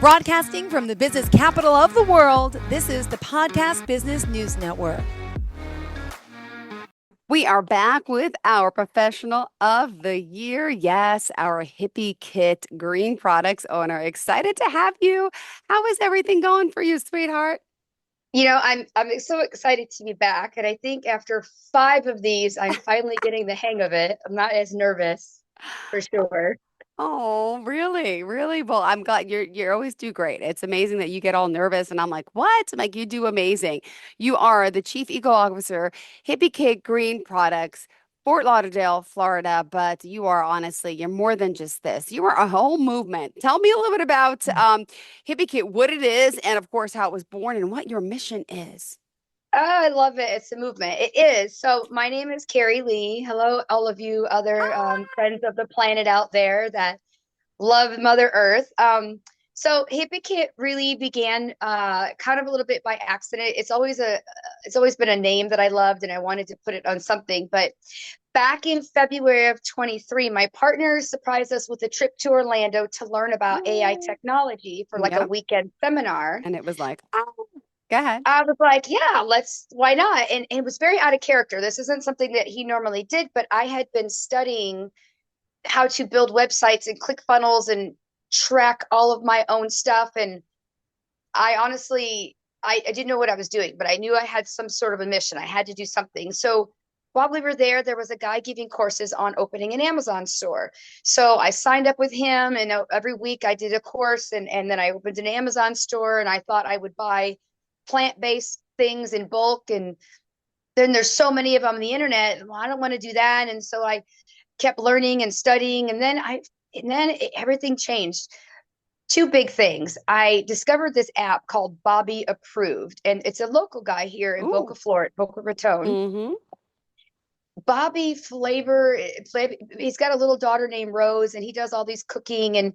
Broadcasting from the business capital of the world, this is the Podcast Business News Network. We are back with our professional of the year. Yes, our Hippiekit green products owner. Excited to have you. How is everything going for you, sweetheart? I'm so excited to be back, and I think after 5 of these, I'm finally getting the hang of it. I'm not as nervous, for sure. Oh, really? Really? Well, I'm glad you always do great. It's amazing that you get all nervous and I'm like, "What?" I'm like, "You do amazing." You are the Chief Eco Officer, Hippiekit Green Products, Fort Lauderdale, Florida, but you are honestly, you're more than just this. You are a whole movement. Tell me a little bit about Hippiekit, what it is, and of course how it was born and what your mission is. Oh, I love it. It's a movement. It is. So my name is Carrie Lee. Hello, all of you other friends of the planet out there that love Mother Earth. So Hippie Kit really began kind of a little bit by accident. It's always been a name that I loved and I wanted to put it on something. But back in February of 23, my partner surprised us with a trip to Orlando to learn about AI technology for like a Yep. weekend seminar. And it was like, oh, go ahead. I was like, yeah, why not? And it was very out of character. This isn't something that he normally did, but I had been studying how to build websites and click funnels and track all of my own stuff. And I honestly, I didn't know what I was doing, but I knew I had some sort of a mission. I had to do something. So while we were there was a guy giving courses on opening an Amazon store. So I signed up with him, and every week I did a course, and then I opened an Amazon store, and I thought I would buy plant-based things in bulk. And then there's so many of them on the internet. Well, I don't want to do that. And so I kept learning and studying, and then everything changed. Two big things. I discovered this app called Bobby Approved, and it's a local guy here in Ooh. Boca Florida, Boca Raton. Mm-hmm. Bobby he's got a little daughter named Rose, and he does all these cooking, and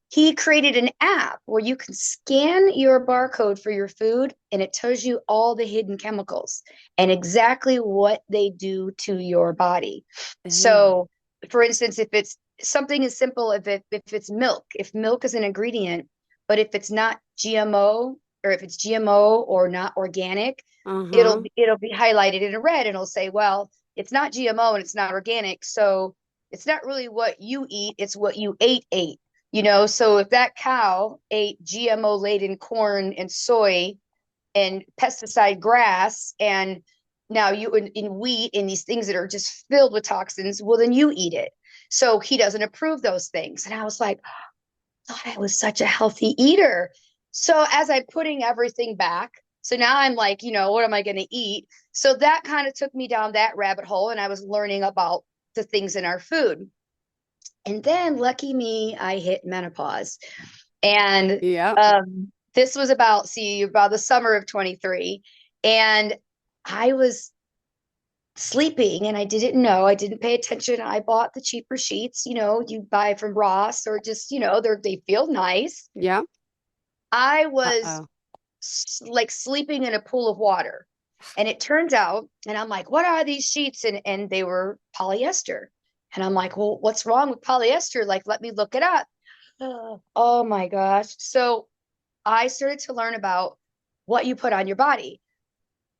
he created an app where you can scan your barcode for your food and it tells you all the hidden chemicals and exactly what they do to your body. Mm-hmm. So, for instance, if it's something as simple if it's milk, if milk is an ingredient, but if it's not GMO, or if it's GMO or not organic, Uh-huh. it'll be highlighted in red, and it'll say, well, it's not GMO and it's not organic, so it's not really what you eat, it's what you ate. So if that cow ate GMO laden corn and soy and pesticide grass, and now you in wheat and these things that are just filled with toxins, well, then you eat it. So he doesn't approve those things. And I was like, I thought I was such a healthy eater. So as I'm putting everything back, so now I'm like, what am I going to eat? So that kind of took me down that rabbit hole, and I was learning about the things in our food. And then, lucky me, I hit menopause. And Yep. this was about the summer of 23. And I was sleeping and I didn't know. I didn't pay attention. I bought the cheaper sheets, you buy from Ross, or just, they feel nice. Yep. I was Uh-oh. like sleeping in a pool of water. And it turns out, and I'm like, what are these sheets? And they were polyester. And I'm like, well, what's wrong with polyester? Like, let me look it up. Oh my gosh. So I started to learn about what you put on your body.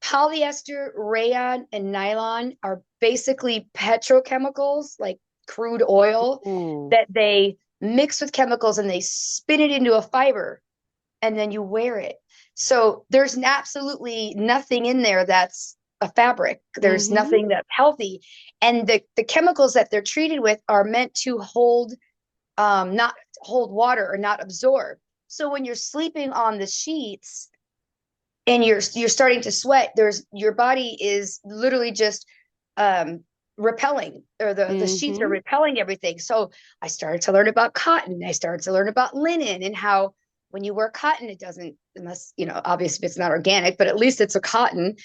Polyester, rayon, and nylon are basically petrochemicals, like crude oil, Ooh. that they mix with chemicals and they spin it into a fiber, and then you wear it. So there's absolutely nothing in there that's a fabric. There's Mm-hmm. nothing that's healthy. And the chemicals that they're treated with are meant to not hold water or not absorb. So when you're sleeping on the sheets and you're starting to sweat, your body is literally just um repelling, or the sheets are Mm-hmm. repelling everything. So I started to learn about cotton. I started to learn about linen, and how when you wear cotton, it doesn't, unless, obviously if it's not organic, but at least it's a cotton,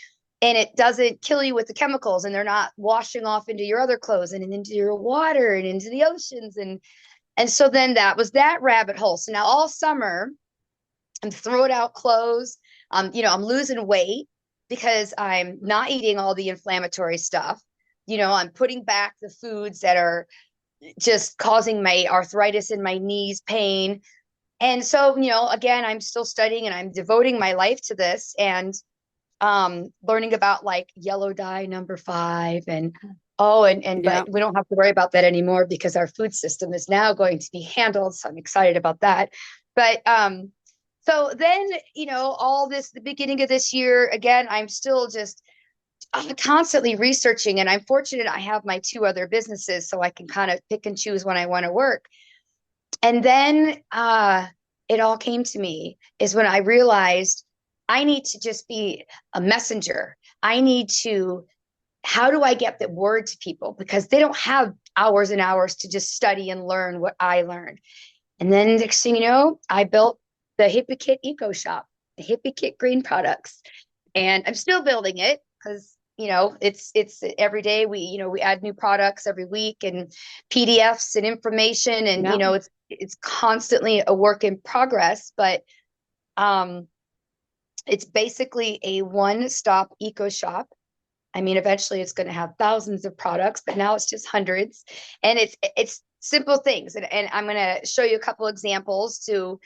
and it doesn't kill you with the chemicals, and they're not washing off into your other clothes and into your water and into the oceans. And so then that was that rabbit hole. So now all summer I'm throwing out clothes. I'm losing weight because I'm not eating all the inflammatory stuff. I'm putting back the foods that are just causing my arthritis in my knees, pain. And so, again, I'm still studying and I'm devoting my life to this and learning about like yellow dye number 5 and but Yeah. we don't have to worry about that anymore because our food system is now going to be handled. So I'm excited about that. But so then, all this, the beginning of this year, again, I'm still just constantly researching, and I'm fortunate I have my 2 other businesses so I can kind of pick and choose when I want to work. And then it all came to me is when I realized I need to just be a messenger. I need to, how do I get the word to people? Because they don't have hours and hours to just study and learn what I learned. And then next thing you know, I built the Hippiekit Eco Shop, the Hippiekit Green Products. And I'm still building it because it's every day we add new products every week and PDFs and information, and Yeah. it's constantly a work in progress, but it's basically a one-stop eco shop. I mean, eventually it's going to have thousands of products, but now it's just hundreds, and it's simple things, and I'm going to show you a couple examples to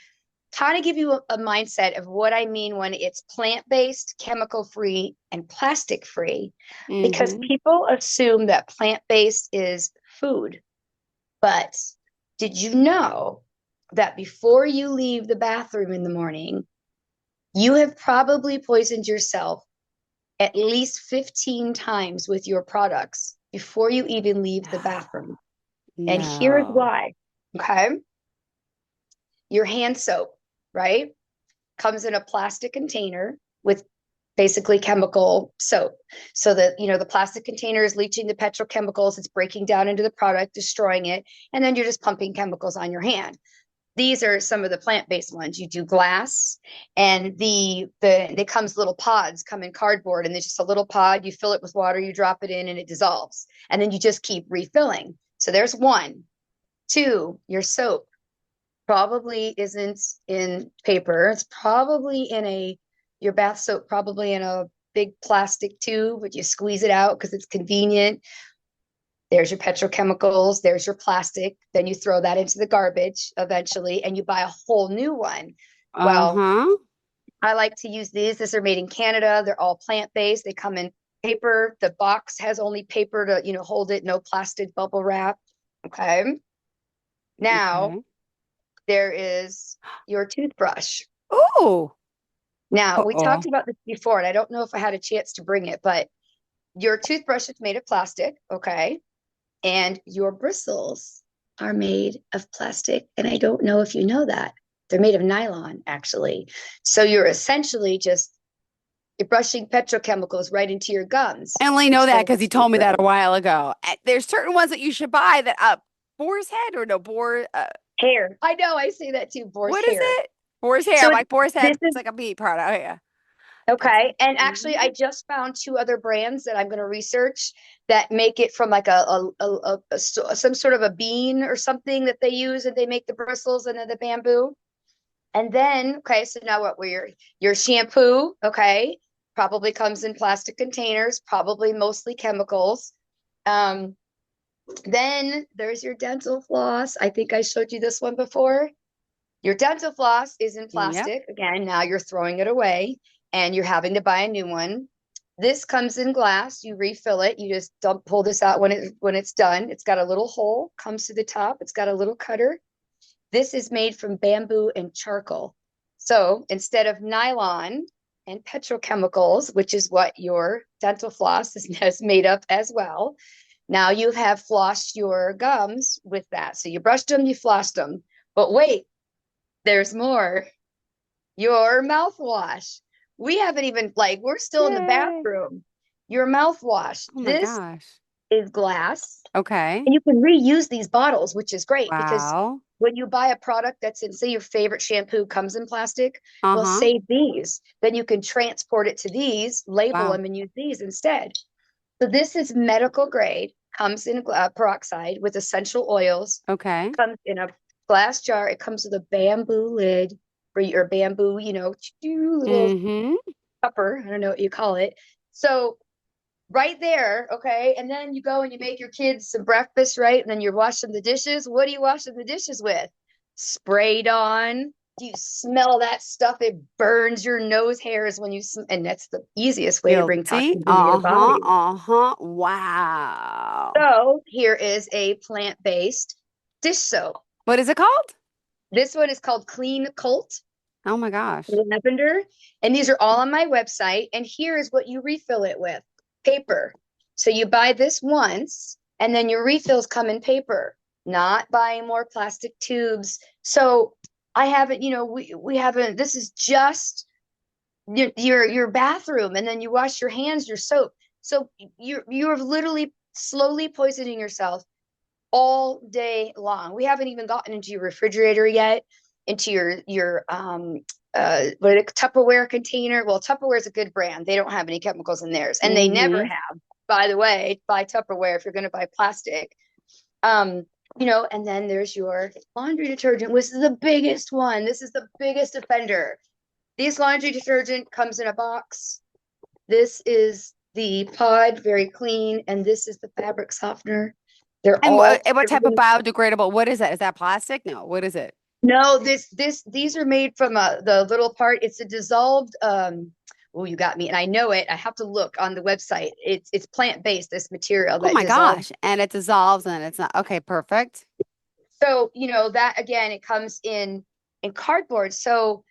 kind of give you a mindset of what I mean when it's plant-based, chemical-free, and plastic-free, because Mm-hmm. people assume that plant-based is food. But did you know that before you leave the bathroom in the morning, you have probably poisoned yourself at least 15 times with your products before you even leave the bathroom? And here's No. why. Okay. Your hand soap, right? Comes in a plastic container with basically chemical soap. So that, the plastic container is leaching the petrochemicals, it's breaking down into the product, destroying it, and then you're just pumping chemicals on your hand. These are some of the plant-based ones. You do glass, and it comes little pods, come in cardboard, and there's just a little pod. You fill it with water, you drop it in, and it dissolves. And then you just keep refilling. So there's one. Two, your soap probably isn't in paper. It's probably your bath soap, probably in a big plastic tube, but you squeeze it out because it's convenient. There's your petrochemicals, there's your plastic. Then you throw that into the garbage eventually, and you buy a whole new one. Well, Uh-huh. I like to use these. These are made in Canada. They're all plant-based. They come in paper. The box has only paper to, hold it, no plastic bubble wrap. Okay. Now, Okay. there is your toothbrush. Ooh. Now, we Uh-oh. talked about this before, and I don't know if I had a chance to bring it, but your toothbrush is made of plastic, okay? And your bristles are made of plastic. And I don't know if you know that. They're made of nylon, actually. So you're brushing petrochemicals right into your gums, I only know which that then because he told me that a while ago. There's certain ones that you should buy that boar's head or no boar hair. I know, I say that too, boar's what is hair. it? Boar's hair. So I'm like boar's head. this It's is like a meat product. Oh yeah. That's okay. And actually, I mhm. just found 2 other brands that I'm going to research that make it from like some sort of a bean or something that they use, and they make the bristles and then the bamboo. And then, okay, so now what? Were your shampoo? Okay, probably comes in plastic containers, probably mostly chemicals. Um, then there's your dental floss. I think I showed you this one before. Your dental floss is in Yep. plastic. Again, now you're throwing it away and you're having to buy a new one. This comes in glass. You refill it. You just don't pull this out when it's done. It's got a little hole, comes to the top. It's got a little cutter. This is made from bamboo and charcoal. So instead of nylon and petrochemicals, which is what your dental floss is made of as well, now you have flossed your gums with that. So you brushed them, you flossed them. But wait, there's more. Your mouthwash. We haven't even, like, we're still in the Yay. bathroom. Your mouthwash. Oh my This gosh. is glass. Okay. And you can reuse these bottles, which is great because Wow. when you buy a product that's in, say, your favorite shampoo comes in plastic, well, Uh-huh. save these. Then you can transport it to these, label Wow. them, and use these instead. So this is medical grade, comes in peroxide with essential oils, Okay. comes in a glass jar. It comes with a bamboo lid for your bamboo, little Mm-hmm. cupper. I don't know what you call it. So right there, okay. And then you go and you make your kids some breakfast, right? And then you're washing the dishes. What are you washing the dishes with? Sprayed on Do you smell that stuff? It burns your nose hairs when and that's the easiest way to bring Guilty. toxins into your body. Wow. So here is a plant-based dish soap. What is it called? This one is called Clean Cult Oh my gosh. Lavender. And these are all on my website. And here is what you refill it with: paper. So you buy this once, and then your refills come in paper, not buying more plastic tubes. So I haven't, we haven't, this is just your bathroom, and then you wash your hands, your soap. So you're literally slowly poisoning yourself all day long. We haven't even gotten into your refrigerator yet, into your what a Tupperware container. Well, Tupperware is a good brand. They don't have any chemicals in theirs, and they never Mm-hmm. have. By the way, buy Tupperware if you're going to buy plastic. And then there's your laundry detergent, which is the biggest one. This is the biggest offender. This laundry detergent comes in a box. This is the pod, very clean, and this is the fabric softener. They're And all what type of biodegradable? What is that? Is that plastic? No. What is it? no. These are made from the little part. It's a dissolved. Oh, you got me, and I know it. I have to look on the website. It's plant based. This material Oh that my dissolves. gosh. And it dissolves and it's not okay, perfect. So that again, it comes in cardboard. So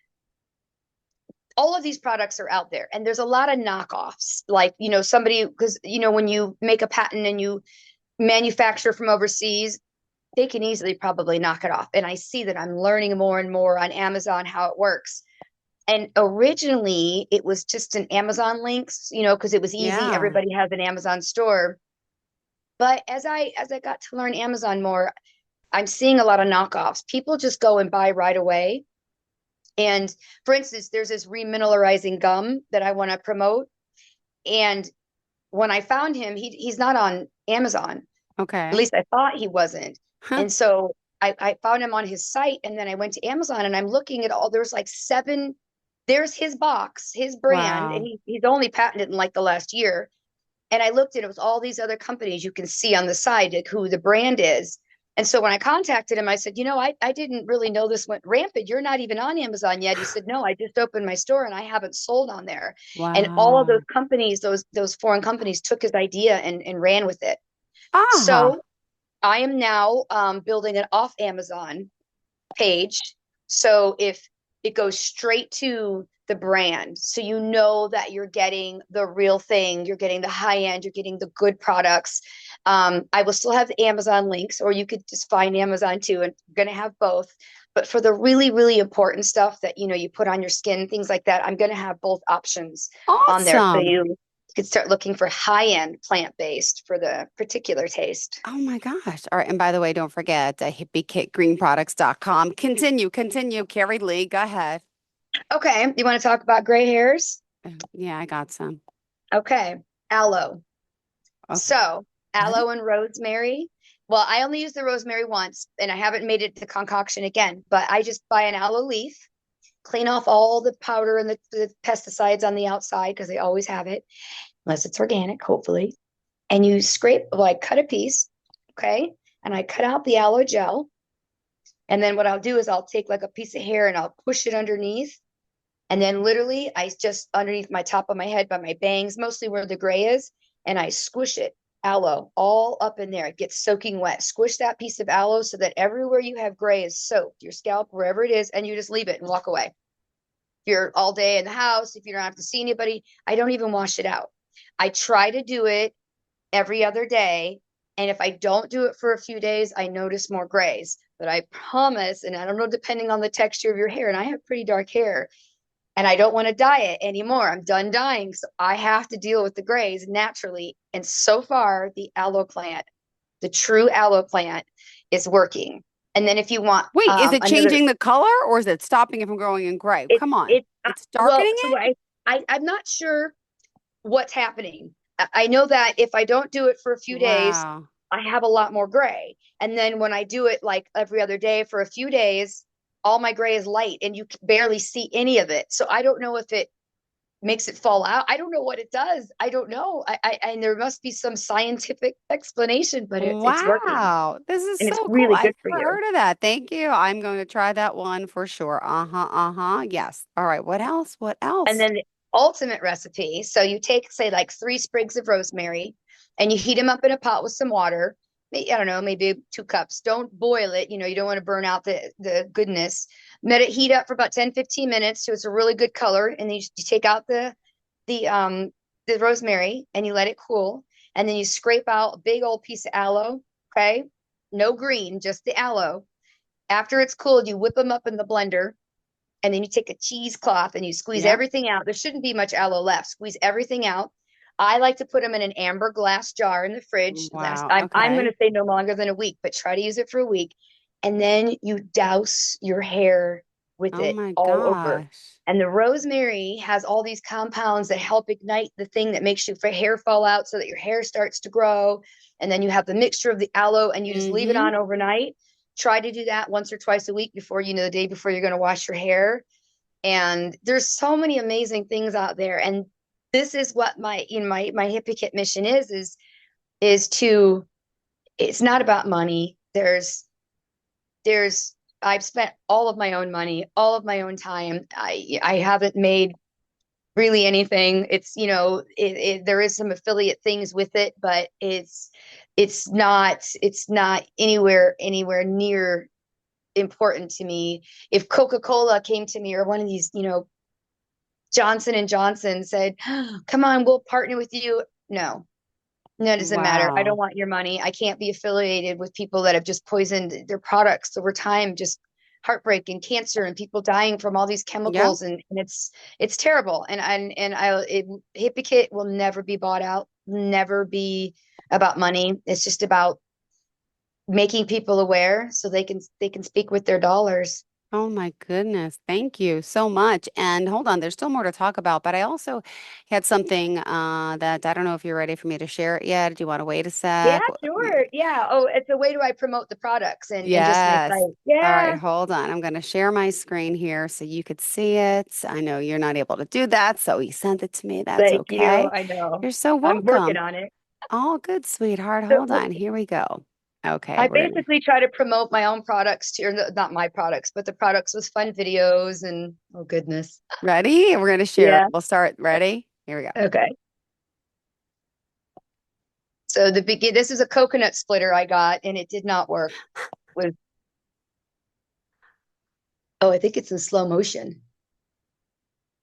all of these products are out there, and there's a lot of knockoffs. Like somebody, because when you make a patent and you manufacture from overseas, they can easily probably knock it off. And I see that I'm learning more and more on Amazon how it works. And originally it was just an Amazon links, because it was easy. Yeah. Everybody has an Amazon store. But as I got to learn Amazon more, I'm seeing a lot of knockoffs. People just go and buy right away. And for instance, there's this remineralizing gum that I want to promote. And when I found him, he's not on Amazon. At Okay. least I thought he wasn't. Huh. And so I found him on his site, and then I went to Amazon, and I'm looking at there's like 7, there's his box, his brand, and Wow. he's only patented in like the last year. And I looked at it was all these other companies you can see on the side, like who the brand is. And so when I contacted him, I said, I didn't really know this went rampant. You're not even on Amazon yet. He said, no, I just opened my store and I haven't sold on there. And all of those Wow. companies, those foreign companies took his idea and ran with it. Ah. So I am now building an off Amazon page. So if it goes straight to the brand, so that you're getting the real thing, you're getting the high end, you're getting the good products. I will still have the Amazon links, or you could just find Amazon too, and I'm going to have both. But for the really, really important stuff that you put on your skin, things like that, I'm going to have both options on there, so Awesome. you could start looking for high end plant based for the particular taste. Oh my gosh. All right. And by the way, don't forget hippiekitgreenproducts.com. Continue. Carrie Lee, go ahead. Okay, you want to talk about gray hairs? Yeah, I got some. Okay, aloe. Okay. So What? aloe and rosemary. Well, I only use the rosemary once, and I haven't made it the concoction again, but I just buy an aloe leaf, clean off all the powder and the pesticides on the outside, because they always have it, unless it's organic, hopefully. And you I cut a piece, okay? And I cut out the aloe gel. And then what I'll do is I'll take like a piece of hair and I'll push it underneath. And then literally I just underneath my top of my head by my bangs, mostly where the gray is, and I squish it, aloe, all up in there. It gets soaking wet. Squish that piece of aloe so that everywhere you have gray is soaked, your scalp, wherever it is, and you just leave it and walk away. If you're all day in the house, if you don't have to see anybody, I don't even wash it out. I try to do it every other day. And if I don't do it for a few days, I notice more grays. But I promise, and I don't know, depending on the texture of your hair, and I have pretty dark hair, and I don't want to dye it anymore. I'm done dyeing. So I have to deal with the grays naturally. And so far, the aloe plant, the true aloe plant, is working. And then if you want Wait, is it another, changing the color or is it stopping it from growing in gray? it Come on. it It's well, darkening so it? I'm not sure what's happening. I know that if I don't do it for a few days, Wow. I have a lot more gray. And then when I do it like every other day for a few days, all my gray is light and you can barely see any of it. So I don't know if it makes it fall out. I don't know what it does. I don't know. And there must be some scientific explanation, but it's working Wow, this is and so it's cool. really I've good for never you. heard of that. Thank you. I'm going to try that one for sure. Uh-huh, uh-huh. Yes. All right. What else? What And else? then the ultimate recipe. So you take, say, like 3 sprigs of rosemary and you heat them up in a pot with some water. I don't know, maybe 2 cups. Don't boil it. You don't want to burn out the goodness. Let it heat up for about 10, 15 minutes so it's a really good color. And then you take out the um the rosemary and you let it cool. And then you scrape out a big old piece of aloe. Okay. No green, just the aloe. After it's cooled, you whip them up in the blender and then you take a cheesecloth and you squeeze Yep. everything out. There shouldn't be much aloe left. Squeeze everything out. I like to put them in an amber glass jar in the fridge. Wow. I'm going Okay. to say no longer than a week, but try to use it for a week. And then you douse your hair with Oh it my all over. gosh. And the rosemary has all these compounds that help ignite the thing that makes your hair fall out so that your hair starts to grow. And then you have the mixture of the aloe and you just leave it Mm-hmm. on overnight. Try to do that once or twice a week before, the day before you're going to wash your hair. And there's so many amazing things out there. And this is what my Hippiekit mission is to, it's not about money. There's I've spent all of my own money, all of my own time. I haven't made really anything. It's, there is some affiliate things with it, but it's not anywhere near important to me. If Coca-Cola came to me or one of these, Johnson and Johnson said, oh, come on, we'll partner with you. No, it doesn't matter. I don't Wow. want your money. I can't be affiliated with people that have just poisoned their products over time, just heartbreak and cancer and people dying from all these Yep. chemicals. And it's terrible. Hippiekit will never be bought out, never be about money. It's just about making people aware so they can speak with their dollars. Oh my goodness. Thank you so much. And hold on, there's still more to talk about, but I also had something that I don't know if you're ready for me to share it yet. Do you want to wait a Yeah, sec? sure. Yeah. Oh, it's a way do I promote the products and just my Yes. site. All right, Yeah. hold on. I'm going to share my screen here so you could see it. I know you're not able to do that, so he sent it to me. That's Thank you. okay. I know. You're so I'm working welcome. on it. All good, sweetheart. So Hold on. Here we go. Okay, I we're gonna basically try to promote my own products to, or not my products, but the products with fun videos and oh goodness. ready? We're gonna share it. Yeah. We'll start. Ready? Here we go. Okay. So this is a coconut splitter I got and it did not work with, oh, I think it's in slow motion.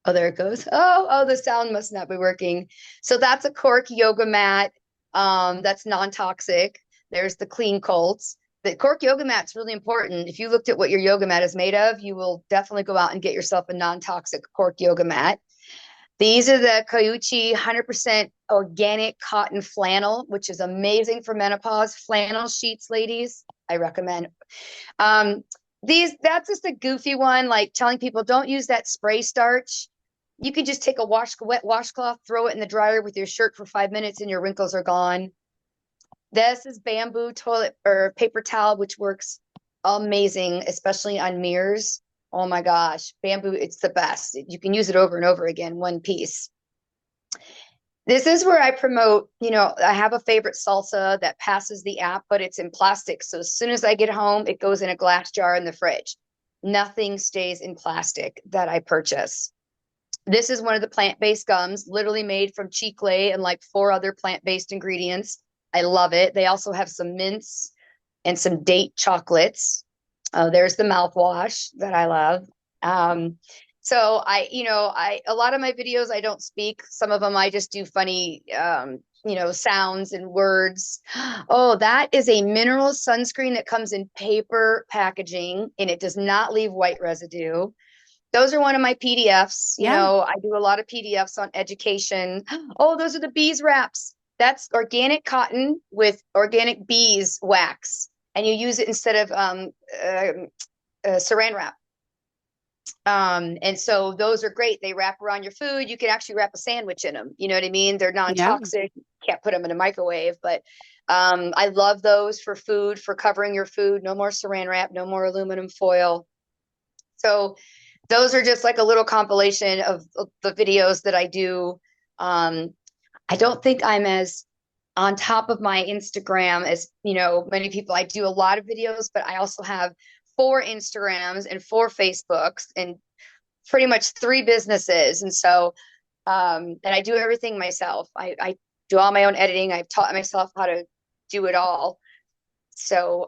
Oh, there it goes. Oh, the sound must not be working. So that's a cork yoga mat. That's non-toxic. There's the clean colts. The cork yoga mat's really important. If you looked at what your yoga mat is made of, you will definitely go out and get yourself a non-toxic cork yoga mat. These are the Kayuchi 100% organic cotton flannel, which is amazing for menopause. Flannel sheets, ladies, I recommend. Um, that's just a goofy one, like telling people don't use that spray starch. You can just take a wet washcloth, throw it in the dryer with your shirt for 5 minutes, and your wrinkles are gone. This is bamboo toilet or paper towel, which works amazing, especially on mirrors. Oh my gosh, bamboo, it's the best. You can use it over and over again, one piece. This is where I promote, I have a favorite salsa that passes the app, but it's in plastic. So as soon as I get home, it goes in a glass jar in the fridge. Nothing stays in plastic that I purchase. This is one of the plant-based gums, literally made from chicle and like 4 other plant-based ingredients. I love it. They also have some mints and some date chocolates. There's the mouthwash that I love. So a lot of my videos, I don't speak. Some of them I just do funny, sounds and words. Oh, that is a mineral sunscreen that comes in paper packaging and it does not leave white residue. Those are one of my PDFs. Yeah. I do a lot of PDFs on education. Oh, those are the bees wraps. That's organic cotton with organic bees wax. And you use it instead of saran wrap. And so those are great. They wrap around your food. You can actually wrap a sandwich in them. You know what I mean? They're Yeah. non-toxic. Can't put them in a microwave, but I love those for food, for covering your food. No more saran wrap, no more aluminum foil. So those are just like a little compilation of the videos that I do. I don't think I'm as on top of my Instagram as, many people. I do a lot of videos, but I also have 4 Instagrams and 4 Facebooks and pretty much 3 businesses. And so, and I do everything myself. I do all my own editing. I've taught myself how to do it all. So,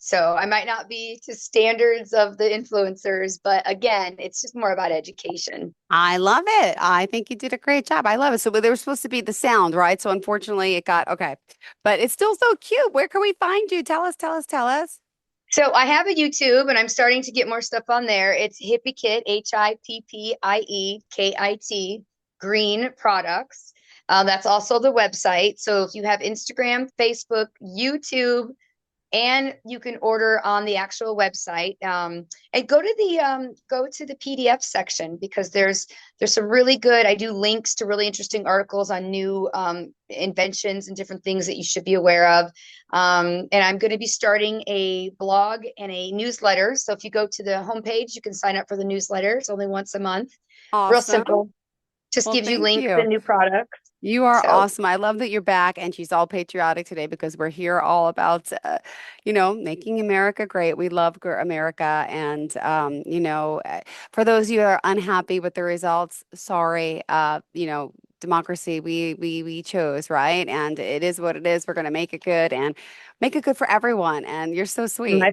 so I might not be to standards of the influencers, but again, it's just more about education. I love it. I think you did a great job. I love it. So there was supposed to be the sound, right? So unfortunately it got, okay, but it's still so cute. Where can we find you? Tell us. So I have a YouTube and I'm starting to get more stuff on there. It's Hippiekit, Hippiekit, Green Products. That's also the website. So if you have Instagram, Facebook, YouTube, and you can order on the actual website, and go to the PDF section, because there's some really good. I do links to really interesting articles on new inventions and different things that you should be aware of. And I'm going to be starting a blog and a newsletter. So if you go to the homepage, you can sign up for the newsletter. It's only once a month. Awesome. Real simple. Just gives you links to new products. You are awesome. I love that you're back, and she's all patriotic today because we're here all about, making America great. We love America. And, for those of you who are unhappy with the results, sorry, democracy, we chose, right? And it is what it is. We're going to make it good and make it good for everyone. And you're so sweet. My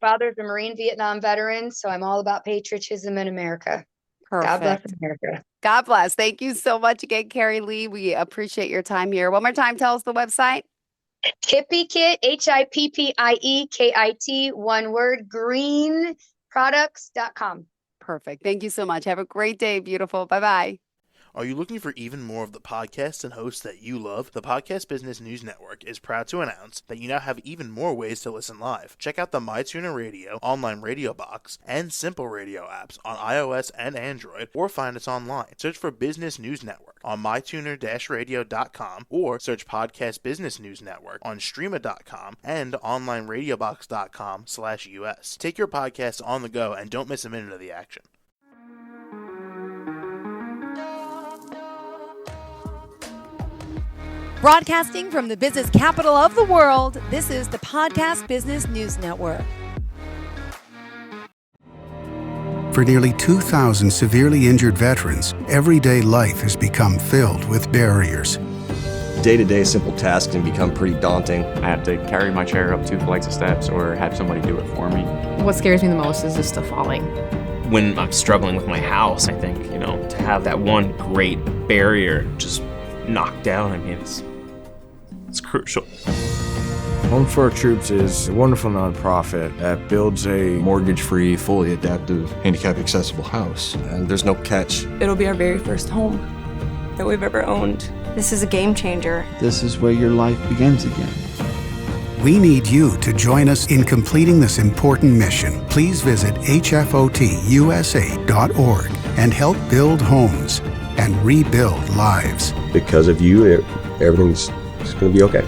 father's a Marine Vietnam veteran, so I'm all about patriotism in America. Perfect. God bless America. God bless. Thank you so much again, Carrie Lee. We appreciate your time here. One more time, tell us the website. Hippiekit, Hippiekit, one word, greenproducts.com. Perfect. Thank you so much. Have a great day, beautiful. Bye-bye. Are you looking for even more of the podcasts and hosts that you love? The Podcast Business News Network is proud to announce that you now have even more ways to listen live. Check out the MyTuner Radio, online radio box, and Simple Radio apps on iOS and Android, or find us online. Search for Business News Network on mytuner-radio.com, or search Podcast Business News Network on streama.com and onlineradiobox.com/US. Take your podcast on the go and don't miss a minute of the action. Broadcasting from the business capital of the world, this is the Podcast Business News Network. For nearly 2,000 severely injured veterans, everyday life has become filled with barriers. Day-to-day simple tasks can become pretty daunting. I have to carry my chair up 2 flights of steps or have somebody do it for me. What scares me the most is just the falling. When I'm struggling with my house, I think, to have that one great barrier just knocked down, it's crucial. Home for Our Troops is a wonderful nonprofit that builds a mortgage-free, fully adaptive, handicap-accessible house. And there's no catch. It'll be our very first home that we've ever owned. This is a game changer. This is where your life begins again. We need you to join us in completing this important mission. Please visit hfotusa.org and help build homes and rebuild lives. Because of you, everything's going to be okay.